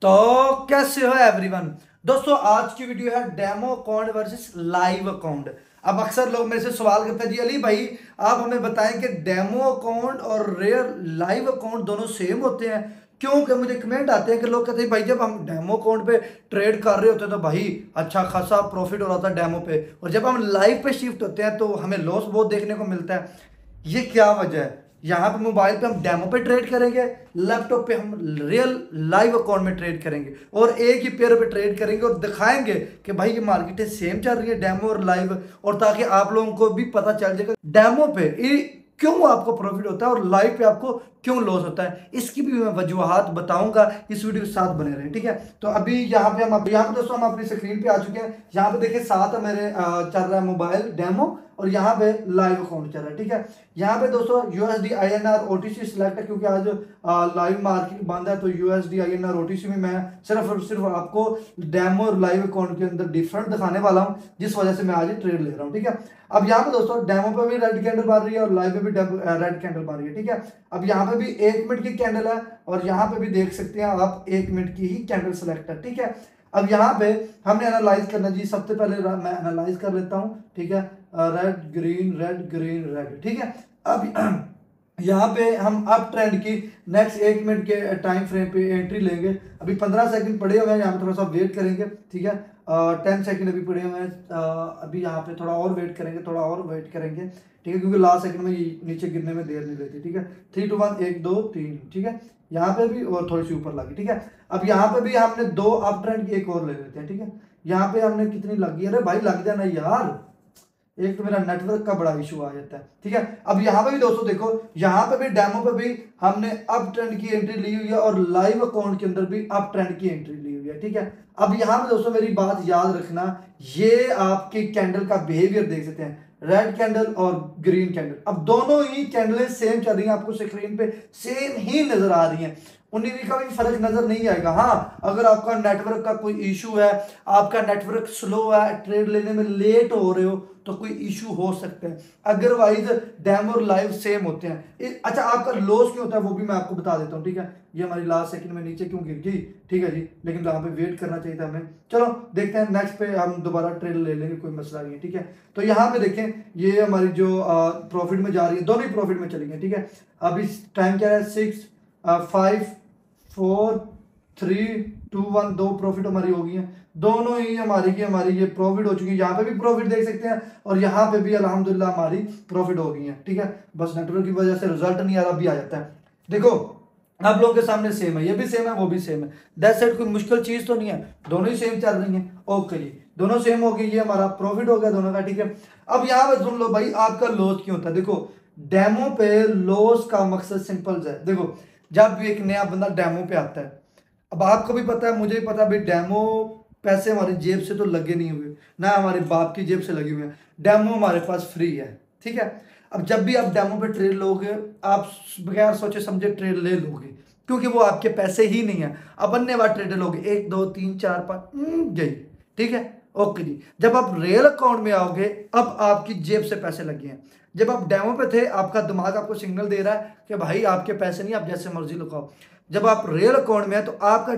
तो कैसे हो एवरीवन। दोस्तों आज की वीडियो है demo account versus live account. अब अक्सर लोग मेरे से सवाल करते हैं, जी अली भाई आप हमें बताएं कि डेमो अकाउंट और रियल लाइव अकाउंट दोनों सेम होते हैं। क्योंकि मुझे कमेंट आते हैं कि लोग कहते हैं भाई जब हम डेमो अकाउंट पे ट्रेड कर रहे होते हैं तो भाई अच्छा खासा प्रॉफिट हो रहा था डेमो पे, और जब हम लाइव पे शिफ्ट होते हैं तो हमें लॉस बहुत देखने को मिलता है। ये क्या वजह है? यहाँ पे मोबाइल पे हम डेमो पे ट्रेड करेंगे, लैपटॉप पे हम रियल लाइव अकाउंट में ट्रेड करेंगे और एक ही पेयर पे ट्रेड करेंगे और दिखाएंगे कि भाई ये मार्केट सेम चल रही है डेमो और लाइव, और ताकि आप लोगों को भी पता चल जाएगा डेमो पे क्यों आपको प्रॉफिट होता है और लाइव पे आपको क्यों लॉस होता है। इसकी भी मैं वजूहत बताऊंगा, इस वीडियो के साथ बने रहें, ठीक है। तो अभी यहाँ पे दोस्तों हम अपनी स्क्रीन पे आ चुके हैं। यहाँ पे देखिए साथ है मेरे चल रहा है मोबाइल डेमो और यहाँ पे लाइव अकाउंट चल रहा है, ठीक है। यहाँ पे दोस्तों यूएसडी आईएनआर ओटीसी सिलेक्ट है क्योंकि आज लाइव मार्केट बंद है, तो यूएसडी आईएनआर ओटीसी में मैं सिर्फ और सिर्फ आपको डेमो और लाइव अकाउंट के अंदर डिफरेंट दिखाने वाला हूँ, जिस वजह से मैं आज ट्रेड ले रहा हूँ, ठीक है। अब यहाँ पे दोस्तों डेमो पे भी रेड कैंडल मार रही है और लाइव पे भी रेड कैंडल मार रही है, ठीक है। अब यहाँ पे भी 1 मिनट की कैंडल है और यहाँ पे भी देख सकते हैं आप 1 मिनट की ही कैंडल सेलेक्ट है, ठीक है। अब यहाँ पे हमने एनालाइज करना जी, सबसे पहले मैं एनालाइज कर लेता हूँ, ठीक है। रेड ग्रीन रेड, ठीक है। अब यहाँ पे हम अप ट्रेंड की नेक्स्ट 1 मिनट के टाइम फ्रेम पे एंट्री लेंगे। अभी 15 सेकंड पड़े हुए हैं, यहाँ पे थोड़ा सा वेट करेंगे, ठीक है। 10 सेकंड अभी पड़े हुए हैं, अभी यहाँ पे थोड़ा और वेट करेंगे, ठीक है, क्योंकि लास्ट सेकंड में नीचे गिरने में देर नहीं लेती, ठीक है। 3 2 1 1 2 3, ठीक है। यहाँ पे भी और थोड़ी सी ऊपर लगी, ठीक है। अब यहाँ पे भी हमने 2 अप ट्रेंड की एक और ले लेते हैं, ठीक है। यहाँ पे हमने कितनी लगी, अरे भाई लग जाना यार, एक तो मेरा नेटवर्क का बड़ा इशू आ जाता है, ठीक है। अब यहाँ पे भी दोस्तों देखो, यहाँ पे भी डेमो पे भी हमने अप ट्रेंड की एंट्री ली हुई है और लाइव अकाउंट के अंदर भी अप ट्रेंड की एंट्री ली हुई है, ठीक है। अब यहाँ पे दोस्तों मेरी बात याद रखना, ये आपके कैंडल का बिहेवियर देख सकते हैं, रेड कैंडल और ग्रीन कैंडल। अब दोनों ही कैंडलें सेम चल रही हैं, आपको स्क्रीन पे सेम ही नजर आ रही हैं, उन्हीं का भी फर्क नजर नहीं आएगा। हाँ, अगर आपका नेटवर्क का कोई इशू है, आपका नेटवर्क स्लो है, ट्रेड लेने में लेट हो रहे हो तो कोई इशू हो सकता है, अदरवाइज डेमो और लाइव सेम होते हैं। अच्छा, आपका लॉस क्यों होता है वो भी मैं आपको बता देता हूँ, ठीक है। ये हमारी लास्ट सेकंड में नीचे क्यों गिर गई, ठीक है जी, लेकिन यहाँ पे वेट करना चाहिए था हमें। चलो देखते हैं, नेक्स्ट पे हम दोबारा ट्रेड ले लेंगे, कोई मसला नहीं है, ठीक है। तो यहाँ पे देखें, ये हमारी जो प्रॉफिट में जा रही है, दोनों ही प्रॉफिट में चलेंगे, ठीक है। अब इस टाइम क्या है, 6 5 4 3 2 1, 2 प्रॉफिट हमारी हो गई है, दोनों ही हमारी ये प्रॉफिट हो चुकी है। यहाँ पे भी प्रॉफिट देख सकते हैं और यहाँ पे भी अल्हम्दुलिल्लाह हमारी प्रॉफिट हो गई है, ठीक है। बस नेटवर्क की वजह से रिजल्ट नहीं आ रहा, अभी आ जाता है। देखो आप लोगों के सामने सेम है, ये भी सेम है, वो भी सेम है, दैट्स इट, कोई मुश्किल चीज तो नहीं है, दोनों ही सेम चल रही है। ओके जी, दोनों सेम हो गई, ये हमारा प्रॉफिट हो गया दोनों का, ठीक है। अब यहाँ पे सुन लो भाई, आपका लॉस क्यों होता है। देखो डेमो पे लॉस का मकसद सिंपल है। देखो जब भी एक नया बंदा डेमो पे आता है, अब आपको भी पता है, मुझे भी पता है भाई, डेमो पैसे हमारी जेब से तो लगे नहीं हुए, ना हमारे बाप की जेब से लगे हुए हैं, डेमो हमारे पास फ्री है, ठीक है। अब जब भी आप डेमो पे ट्रेड लोगे, आप बगैर सोचे समझे ट्रेड ले लोगे, क्योंकि वो आपके पैसे ही नहीं है। अब अन्य बार ट्रेड लोगे 1 2 3 4 5 गई, ठीक है। ओके जी, जब आप रियल अकाउंट में आओगे, अब आपकी जेब से पैसे लगे हैं। जब आप डेमो पे थे, आपका दिमाग आपको सिग्नल दे रहा है कि भाई आपके पैसे नहीं, आप जैसे मर्जी लगाओ। जब आप रियल अकाउंट में है तो आपका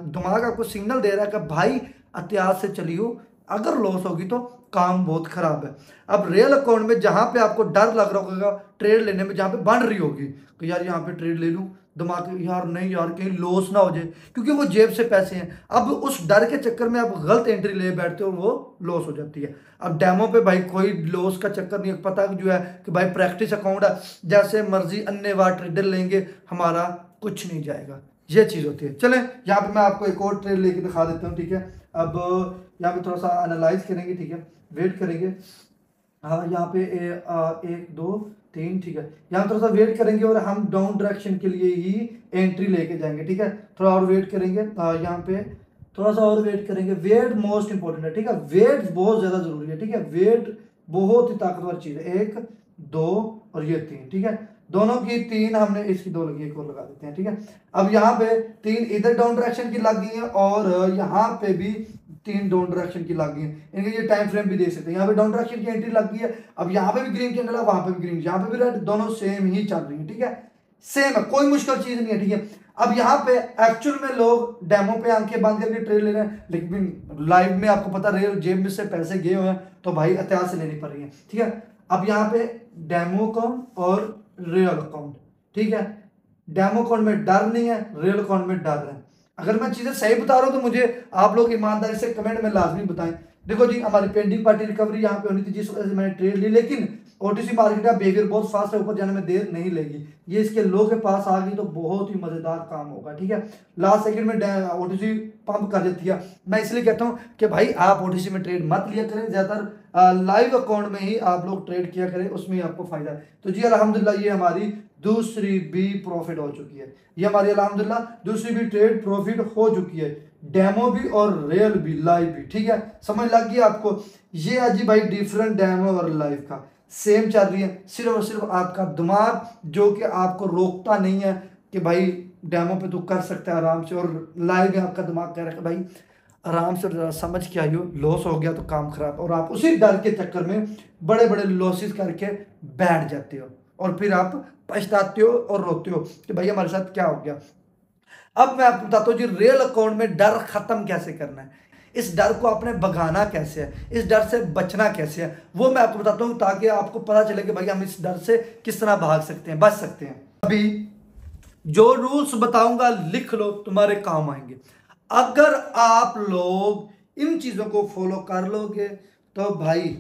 दिमाग आपको सिग्नल दे रहा है कि भाई एहतियात से चलियो, अगर लॉस होगी तो काम बहुत खराब है। अब रियल अकाउंट में जहां पे आपको डर लग रहा होगा ट्रेड लेने में, जहां पे बन रही होगी कि यार यहाँ पे ट्रेड ले लूं, दिमाग यार नहीं यार कहीं लॉस ना हो जाए, क्योंकि वो जेब से पैसे हैं। अब उस डर के चक्कर में आप गलत एंट्री ले बैठते हो, वो लॉस हो जाती है। अब डेमो पे भाई कोई लॉस का चक्कर नहीं है, पता जो है कि भाई प्रैक्टिस अकाउंट है, जैसे मर्जी अन्यवार ट्रेडर लेंगे, हमारा कुछ नहीं जाएगा, ये चीज़ होती है। चलें यहाँ पे मैं आपको एक और ट्रेड लेके दिखा देता हूँ, ठीक है। अब यहाँ पे थोड़ा सा एनालाइज करेंगे, ठीक है, वेट करेंगे। हाँ यहाँ पे 1 2 3, ठीक है, यहाँ थोड़ा सा वेट करेंगे और हम डाउन डायरेक्शन के लिए ही एंट्री लेके जाएंगे, ठीक है। थोड़ा और वेट करेंगे, यहाँ पे थोड़ा सा और वेट करेंगे। वेट मोस्ट इंपॉर्टेंट है, ठीक है, वेट बहुत ज़्यादा जरूरी है, ठीक है। वेट बहुत ही ताकतवर चीज़ है, 1 2 और ये 3, ठीक है। दोनों की 3 हमने, इसकी 2 लगी, एक और लगा देते हैं, ठीक है। अब यहाँ पे 3 इधर डाउन डायरेक्शन की लग गई है और यहाँ पे भी 3 डाउन डायरेक्शन की लग गई है। इनके ये टाइम फ्रेम भी देख सकते हैं, यहाँ पे डाउन डायरेक्शन की एंट्री लग गई है। अब यहाँ पे भी ग्रीन कैंडल है, वहां पे भी ग्रीन, यहाँ पे भी रेड, दोनों सेम ही चल रही है, ठीक है, सेम है, कोई मुश्किल चीज नहीं है, ठीक है। अब यहाँ पे एक्चुअल में लोग डेमो पे आंखें बंद करके ट्रेड ले रहे हैं, लेकिन लाइव में आपको पता रियल जेब में से पैसे गए हुए हैं तो भाई एहतियात से लेनी पड़ रही है, ठीक है। अब यहाँ पे डेमो अकाउंट और रियल अकाउंट, ठीक है। डेमो अकाउंट में डर नहीं है, रियल अकाउंट में डर है। अगर मैं चीजें सही बता रहा हूँ तो मुझे आप लोग ईमानदारी से कमेंट में लाजमी बताएं। देखो जी, हमारी पेंडिंग पार्टी रिकवरी यहाँ पे होनी थी जिस वजह से मैंने ट्रेड ली, लेकिन ओटीसी मार्केट का बिहेवियर बहुत फास्ट है, ऊपर जाने में देर नहीं लेगी। ये इसके लो के पास आ गई तो बहुत ही मजेदार काम होगा, ठीक है। लास्ट सेकंड में ओटीसी पंप कर देती है। मैं इसलिए कहता हूँ कि भाई आप ओटीसी में ट्रेड मत लिया करें, ज्यादातर लाइव अकाउंट में ही आप लोग ट्रेड किया करें, उसमें ही आपको फायदा है। तो जी अल्हम्दुलिल्लाह ये हमारी दूसरी भी प्रॉफिट हो चुकी है, ये हमारी अल्हम्दुलिल्लाह दूसरी भी ट्रेड प्रॉफिट हो चुकी है, डेमो भी और रियल भी लाइव भी, ठीक है। समझ लग गई आपको। ये है जी भाई डिफरेंट डेमो और लाइव का, सेम चल रही है, सिर्फ और सिर्फ आपका दिमाग जो कि आपको रोकता नहीं है कि भाई डेमो पे तू कर सकता है आराम से, और लाइव में आपका दिमाग कह रहा है कि भाई आराम से जरा समझ के आइयो, लॉस हो गया तो काम खराब, और आप उसी डर के चक्कर में बड़े बड़े लॉसेस करके बैठ जाते हो और फिर आप पछताते हो और रोते हो कि भाई हमारे साथ क्या हो गया। अब मैं आपको बताता हूँ जी रियल अकाउंट में डर खत्म कैसे करना है, इस डर को आपने भगाना कैसे है, इस डर से बचना कैसे है, वो मैं आपको बताता हूँ ताकि आपको पता चले कि भाई हम इस डर से किस तरह भाग सकते हैं, बच सकते हैं। अभी जो रूल्स बताऊंगा लिख लो, तुम्हारे काम आएंगे। अगर आप लोग इन चीजों को फॉलो कर लोगे तो भाई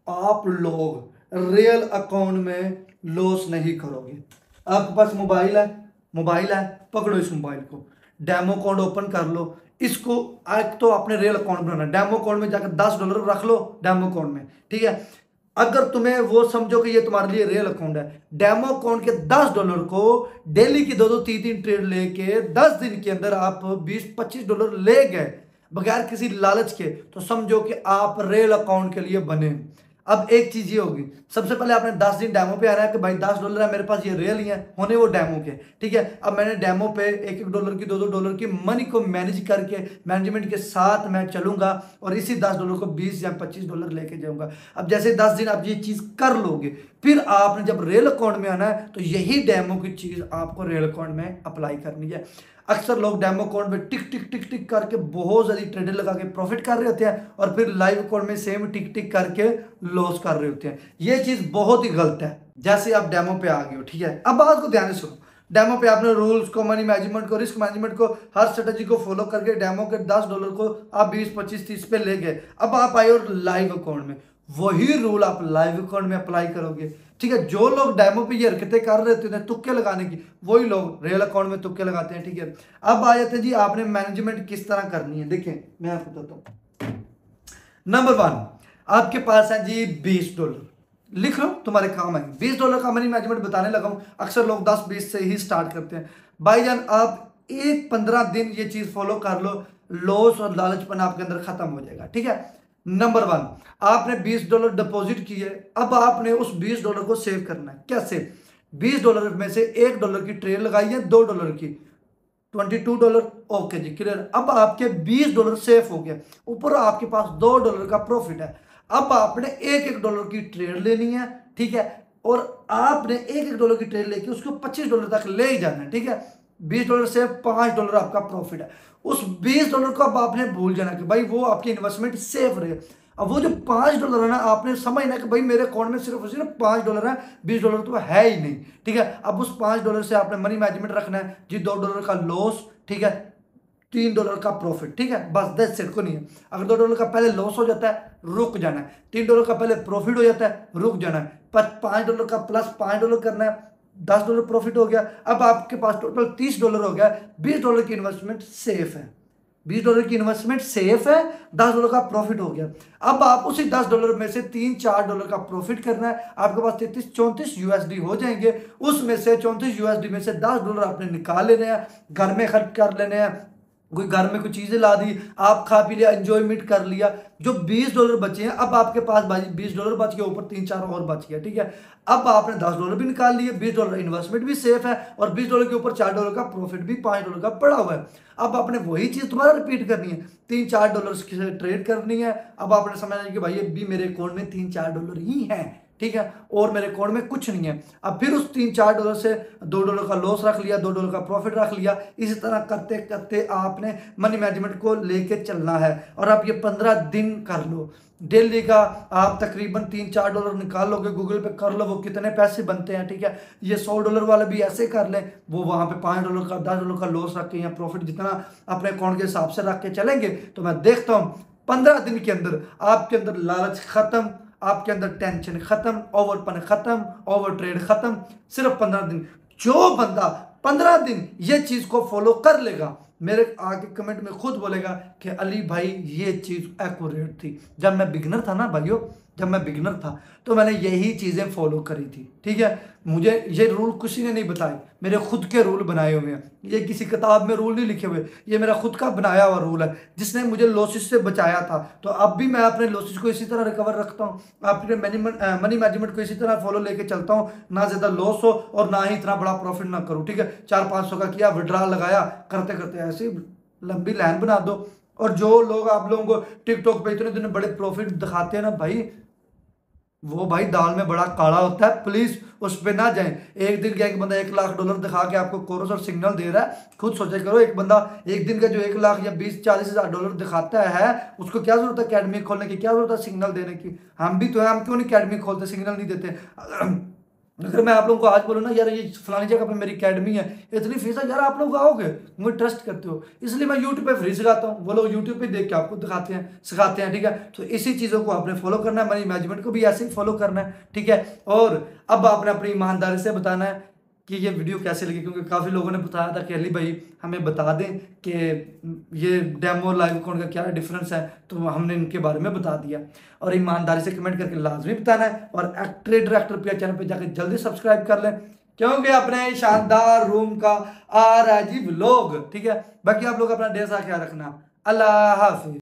आप लोग रियल अकाउंट में लॉस नहीं करोगे। आपके पास मोबाइल है, पकड़ो इस मोबाइल को, डेमो अकाउंट ओपन कर लो, इसको एक तो आपने रियल अकाउंट बनाना, डेमो अकाउंट में जाकर $10 रख लो डेमो अकाउंट में, ठीक है। अगर तुम्हें वो समझो कि ये तुम्हारे लिए रियल अकाउंट है, डेमो अकाउंट के $10 को डेली की 2-2 3-3 ट्रेड लेके 10 दिन के अंदर आप $20-25 ले गए बगैर किसी लालच के, तो समझो कि आप रियल अकाउंट के लिए बने। अब एक चीज ये होगी, सबसे पहले आपने 10 दिन डेमो पे आना है कि भाई $10 है मेरे पास, ये रियल ही है, होने वो डेमो के, ठीक है। अब मैंने डेमो पे $1-1 की $2-2 की मनी को मैनेज करके मैनेजमेंट के साथ मैं चलूंगा और इसी $10 को $20 या $25 लेके जाऊंगा। अब जैसे 10 दिन आप ये चीज कर लोगे, फिर आपने जब रियल अकाउंट में आना है तो यही डेमो की चीज आपको रियल अकाउंट में अप्लाई करनी है। अक्सर लोग डेमो अकाउंट में टिक टिक टिक टिक करके बहुत सारी ट्रेडें लगा के प्रॉफिट कर रहे होते हैं और फिर लाइव अकाउंट में सेम टिक टिक करके लॉस कर रहे होते हैं। ये चीज बहुत ही गलत है। जैसे आप डेमो पे आ गए हो, ठीक है, अब बात को ध्यान से सुनो। डेमो पे आपने रूल्स को, मनी मैनेजमेंट को, रिस्क मैनेजमेंट को, हर स्ट्रेटेजी को फॉलो करके डेमो के $10 को आप 20, 25, 30 पे ले गए। अब आप आए और लाइव अकाउंट में वही रूल आप लाइव अकाउंट में अप्लाई करोगे, ठीक है। जो लोग डेमो पे ये हरकतें कर रहे थे तुक्के लगाने की, वही लोग रियल अकाउंट में तुक्के लगाते हैं, ठीक है। अब आ जाते हैं जी आपने मैनेजमेंट किस तरह करनी है। देखिए मैं आपको बताता हूं। नंबर 1, आपके पास है जी $20, लिख लो तुम्हारे काम है। $20 का मनी मैनेजमेंट बताने लगा हूं। अक्सर लोग 10-20 से ही स्टार्ट करते हैं। भाईजान आप 15 दिन ये चीज फॉलो कर लो, लॉस और लालचपन आपके अंदर खत्म हो जाएगा, ठीक है। नंबर 1, आपने $20 डिपॉजिट किए, अब आपने उस $20 को सेव करना है। कैसे? $20 में से $1 की ट्रेड लगाई है, $2 की, $22। ओके जी, क्लियर। अब आपके $20 सेफ हो गया, ऊपर आपके पास $2 का प्रॉफिट है। अब आपने $1-1 की ट्रेड लेनी है, ठीक है, और आपने $1-1 की ट्रेड लेके उसको $25 तक ले ही जाना है, ठीक है। $20 से $5 आपका प्रॉफिट है। उस $20 को अब आपने भूल जाना कि भाई वो आपकी इन्वेस्टमेंट सेफ रहे। अब वो जो $5 है ना, आपने समझना कि भाई मेरे अकाउंट में सिर्फ और सिर्फ $5 है, $20 तो है ही नहीं, ठीक है। अब उस $5 से आपने मनी मैनेजमेंट रखना है जी। $2 का लॉस, ठीक है, $3 का प्रॉफिट, ठीक है, बस 10 सेट को नहीं है। अगर $2 का पहले लॉस हो जाता है, रुक जाना है। $3 का पहले प्रॉफिट हो जाता है, रुक जाना है। $5 का प्लस $5 करना है, $10 प्रॉफिट हो गया। अब आपके पास टोटल $30 हो गया। $20 की इन्वेस्टमेंट सेफ है, $20 की इन्वेस्टमेंट सेफ है, $10 का प्रॉफिट हो गया। अब आप उसी $10 में से $3-4 का प्रॉफिट करना है। आपके पास 33-34 USD हो जाएंगे। उसमें से 34 USD में से $10 आपने निकाल लेने हैं, घर में खर्च कर लेने हैं। कोई घर में कुछ चीजें ला दी, आप खा पी लिया, एंजॉयमेंट कर लिया। जो $20 बचे हैं, अब आपके पास भाई $20 बच गया, ऊपर 3-4 और बच गया, ठीक है। अब आपने $10 भी निकाल लिए, $20 इन्वेस्टमेंट भी सेफ है और $20 के ऊपर $4 का प्रॉफिट भी $5 का पड़ा हुआ है। अब आपने वही चीज तुम्हारा रिपीट करनी है, $3-4 की ट्रेड करनी है। अब आपने समझना कि भाई ये भी मेरे अकाउंट में $3-4 ही है, ठीक है, और मेरे अकाउंट में कुछ नहीं है। अब फिर उस $3-4 से $2 का लॉस रख लिया, $2 का प्रॉफिट रख लिया। इसी तरह करते करते आपने मनी मैनेजमेंट को लेके चलना है। और आप ये 15 दिन कर लो, डेली का आप तकरीबन $3-4 निकाल लोगे, गूगल पे कर लो वो कितने पैसे बनते हैं, ठीक है। ये $100 वाले भी ऐसे कर लें, वो वहाँ पे $5 का $10 का लॉस रख के या प्रॉफिट जितना अपने अकाउंट के हिसाब से रख के चलेंगे, तो मैं देखता हूँ 15 दिन के अंदर आपके अंदर लालच खत्म, आपके अंदर टेंशन खत्म, ओवरपन खत्म, ओवर ट्रेड खत्म। सिर्फ 15 दिन। जो बंदा 15 दिन ये चीज को फॉलो कर लेगा, मेरे आगे कमेंट में खुद बोलेगा कि अली भाई ये चीज एक्यूरेट थी। जब मैं बिगनर था ना भाइयों, जब मैं बिगनर था तो मैंने यही चीजें फॉलो करी थी, ठीक है। मुझे ये रूल किसी ने नहीं बताए, मेरे खुद के रूल बनाए हुए हैं। ये किसी किताब में रूल नहीं लिखे हुए, ये मेरा खुद का बनाया हुआ रूल है, जिसने मुझे लॉसेस से बचाया था। तो अब भी मैं अपने लॉसेस को इसी तरह रिकवर रखता हूँ, अपने मनी मैनेजमेंट को इसी तरह फॉलो लेके चलता हूँ, ना ज्यादा लॉस हो और ना ही इतना बड़ा प्रॉफिट ना करूँ, ठीक है। 400-500 का किया, विड्रॉल लगाया, करते करते ऐसी लंबी लाइन बना दो। और जो लोग आप लोगों को टिकटॉक पे इतने इतने बड़े प्रॉफिट दिखाते हैं ना भाई, वो भाई दाल में बड़ा काला होता है, प्लीज उस पे ना जाएं। एक दिन का एक बंदा $1 लाख दिखा के आपको कोरस और सिग्नल दे रहा है, खुद सोचा करो। एक बंदा एक दिन का जो 1 लाख या 20-40 हजार डॉलर दिखाता है, उसको क्या जरूरत है अकेडमी खोलने की, क्या जरूरत है सिग्नल देने की। हम भी तो है, हम क्यों नहीं अकेडमी खोलते, सिग्नल नहीं देते। अगर मैं आप लोगों को आज बोलूँ ना यार ये फलानी जगह पे मेरी अकेडमी है, इतनी फीस है, यार आप लोग आओगे, मुझे ट्रस्ट करते हो, इसलिए मैं यूट्यूब पे फ्री सिखाता हूँ। वो लोग यूट्यूब पे देख के आपको दिखाते हैं, सिखाते हैं, ठीक है। तो इसी चीज़ों को आपने फॉलो करना है, मनी मैनेजमेंट को भी ऐसे ही फॉलो करना है, ठीक है। और अब आपने अपनी ईमानदारी से बताना है कि ये वीडियो कैसे लगी, क्योंकि काफ़ी लोगों ने बताया था कि अली भाई हमें बता दें कि ये डेमो लाइव अकाउंट का क्या डिफरेंस है, तो हमने इनके बारे में बता दिया। और ईमानदारी से कमेंट करके लाजमी बताना है। और ट्रेडर एक्टर पे चैनल पे जाकर जल्दी सब्सक्राइब कर लें, क्योंकि अपने शानदार रूम का आ रहा है जी व्लॉग, ठीक है। बाकी आप लोग अपना ढेर सारा ख्याल रखना। अल्लाह हाफिज।